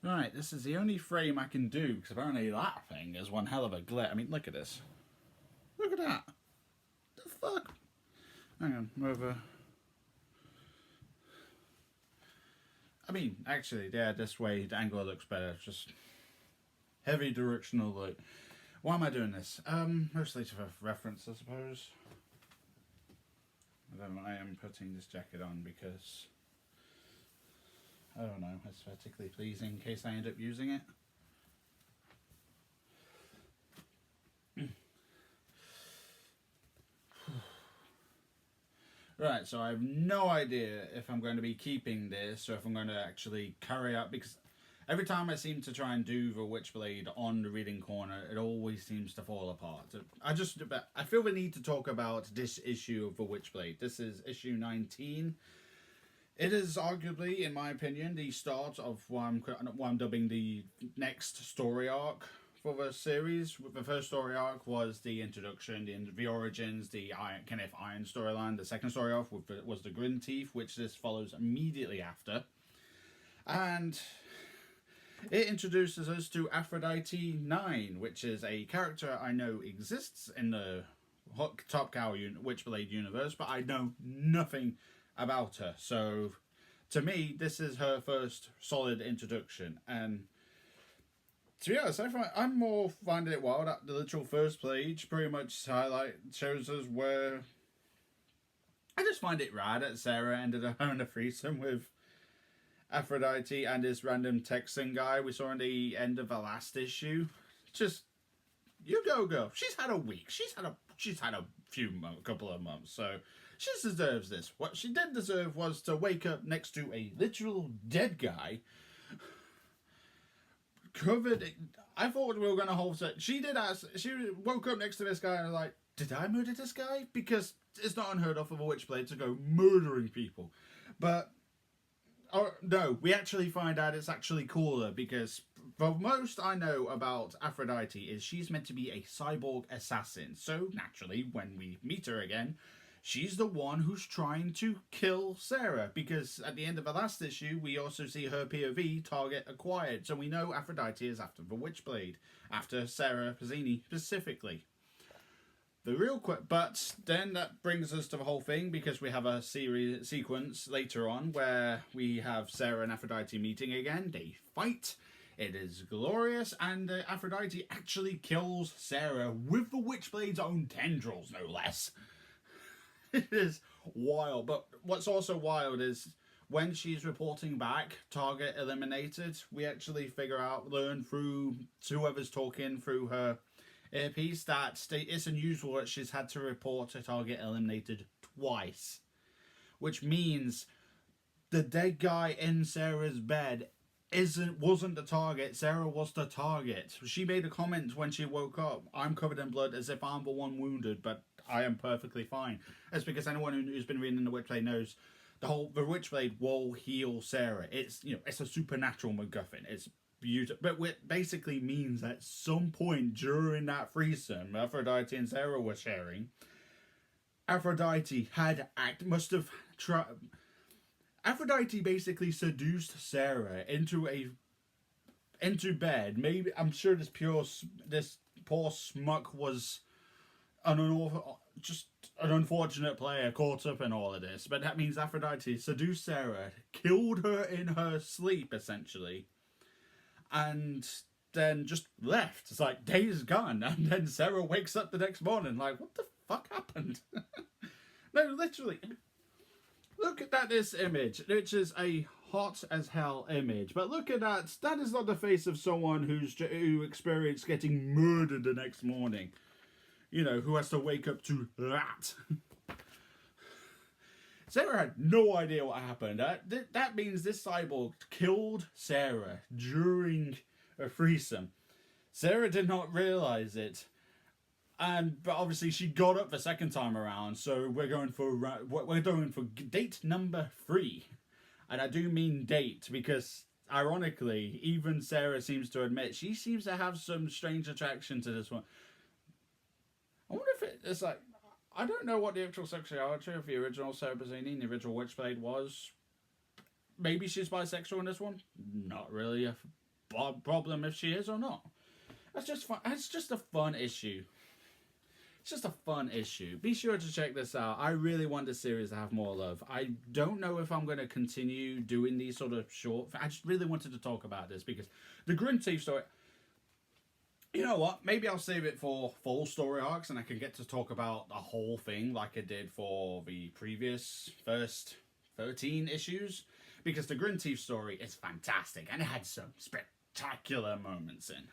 Right, this is the only frame I can do because apparently that thing is one hell of a glare. I mean, look at this. Look at that. The fuck? Hang on, over. I mean, actually, yeah, this way the angle looks better. Just heavy directional light. Why am I doing this? Mostly for reference, I suppose. And then I am putting this jacket on because I don't know, aesthetically pleasing in case I end up using it. Right, so I have no idea if I'm going to be keeping this or if I'm going to actually carry out, because every time I seem to try and do the Witchblade on the reading corner, it always seems to fall apart. I feel the need to talk about this issue of the Witchblade. This is issue 19. It is arguably, in my opinion, the start of what I'm dubbing the next story arc for the series. The first story arc was the introduction, the origins, the Kenneth Iron storyline. The second story arc was the Grin Teeth, which this follows immediately after. And it introduces us to Aphrodite 9, which is a character I know exists in the Top Cow Witchblade universe, but I know nothing about her. So to me, this is her first solid introduction. And to be honest, I'm more finding it wild that the literal first page pretty much shows us where I just find it rad that Sarah ended up having a threesome with Aphrodite and this random Texan guy we saw in the end of the last issue. Just, you go, girl. She's had a week. She's had a couple of months, so she deserves this. What she did deserve was to wake up next to a literal dead guy. Covered. I thought we were going to hold it. She woke up next to this guy and was like, did I murder this guy? Because it's not unheard of for a Witchblade to go murdering people. But no, we actually find out it's actually cooler because the most I know about Aphrodite is she's meant to be a cyborg assassin. So naturally, when we meet her again, she's the one who's trying to kill Sarah, because at the end of the last issue, we also see her POV target acquired. So we know Aphrodite is after the Witchblade, after Sarah Pazzini specifically. But then that brings us to the whole thing, because we have a sequence later on where we have Sarah and Aphrodite meeting again. They fight. It is glorious, and Aphrodite actually kills Sarah with the Witchblade's own tendrils, no less. It is wild. But what's also wild is when she's reporting back, target eliminated, we actually learn through whoever's talking through her earpiece that it's unusual that she's had to report a target eliminated twice. Which means the dead guy in Sarah's bed wasn't the target. Sarah was the target. She made a comment when she woke up, I'm covered in blood as if I'm the one wounded, but I am perfectly fine. That's because anyone who's been reading the Witchblade knows the Witchblade will heal Sarah. It's a supernatural MacGuffin. It's beautiful, but it basically means that at some point during that threesome Aphrodite and Sarah were sharing, Aphrodite Aphrodite basically seduced Sarah into bed. Maybe I'm sure this poor smuck was just an unfortunate player caught up in all of this. But that means Aphrodite seduced Sarah, killed her in her sleep essentially, and then just left. It's like, days gone. And then Sarah wakes up the next morning like, what the fuck happened? No, literally. Look at this image, which is a hot as hell image. But look at that. That is not the face of someone who experienced getting murdered the next morning. Who has to wake up to that. Sarah had no idea what happened. That means this cyborg killed Sarah during a threesome. Sarah did not realize it. But obviously she got up the second time around, so we're going for date number 3. And I do mean date because, ironically, even Sarah seems to admit she seems to have some strange attraction to this one. I wonder if it's like, I don't know what the actual sexuality of the original Sarah Pazzini, the original Witchblade was. Maybe she's bisexual in this one. Not really. problem if she is or not. That's just fun. It's just a fun issue. It's just a fun issue. Be sure to check this out. I really want this series to have more love. I don't know if I'm going to continue doing these sort of short... I just really wanted to talk about this because the Grim-Teeth story... You know what? Maybe I'll save it for full story arcs and I can get to talk about the whole thing like I did for the previous first 13 issues. Because the Grim-Teeth story is fantastic and it had some spectacular moments in.